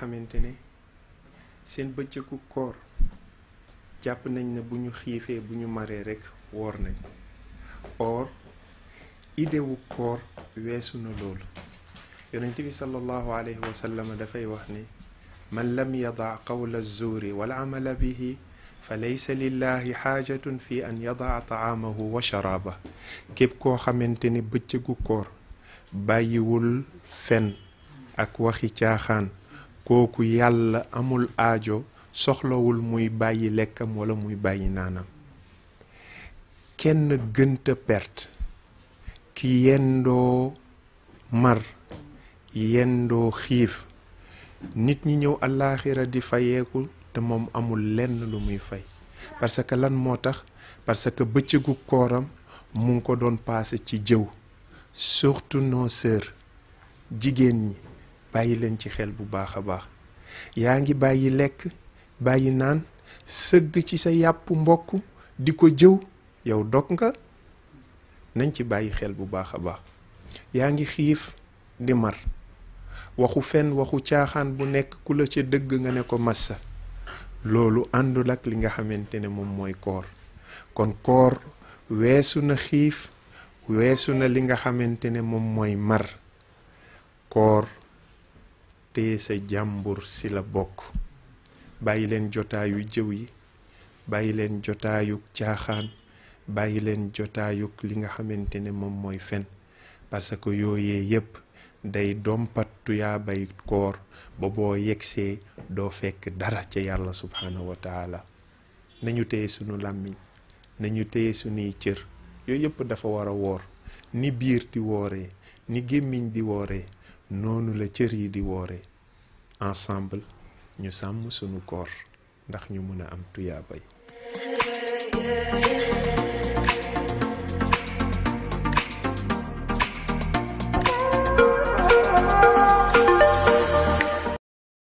xamante ne seen bëccëgu koor jàpp nañ ne bu ñu xiifee bu ñu maree rekk woor nañ. or idewu koor weesu na loolu. yonent bi sallallahu alayhi wa sallam dafay wax ni man lam yadaa qawla zuuri wal amala bihi fa laysa lillahi xaajatun fi an yadaa taamahu wa sharaaba. képp koo xamante ni bëccëgu koor bàyyiwul fen ak waxi caaxaan kooku yàlla amul aajo soxlawul muy bàyyi lekkam wala muy bàyyi naanam. kenn gënta perte ki yendoo mar yendoo xiif nit ñi ñëw àllaaxira di fayeeku te moom amul lenn lu muy fay. parce que lan moo tax parce que bëccëgu kooram mu ngi ko doon paase ci jëw. surtout nos sœurs jigéen ñi bàyyi leen ci xel bu baax a baax. yaa ngi bàyyi lekk bàyyi naan sëgg ci sa yàpp mbokk di ko jëw yow dog nga. nañ ci bàyyi xel bu baax a baax. yaa ngi xiif di mar waxu fen waxu caaxaan bu nekk ku la ca dëgg nga ne ko massa. loolu àndul ak li nga xamante ne moom mooy koor. kon koor weesu na xiif weesu na li nga xamante ne moom mooy mar. koor téye sa jàmbur si la bokk. bàyyi leen jotaayu jëw yi bàyyi leen jotaayu caaxaan bàyyi leen jotaayu li nga xamante ne moom mooy fen parce que yooyee yépp day dompat tuyaa bay koor ba boo yegsee doo fekk dara ca yàlla subhaanahu wa taala. nañu téye sunu làmmiñ nañu téye sunuy cër yooyu yépp dafa war a woor. ni biir di wooree ni gémmiñ di wooree noonu la cër yi di wooree. ensemble ñu sàmm sunu koor ndax ñu mën a am tuyaa bay.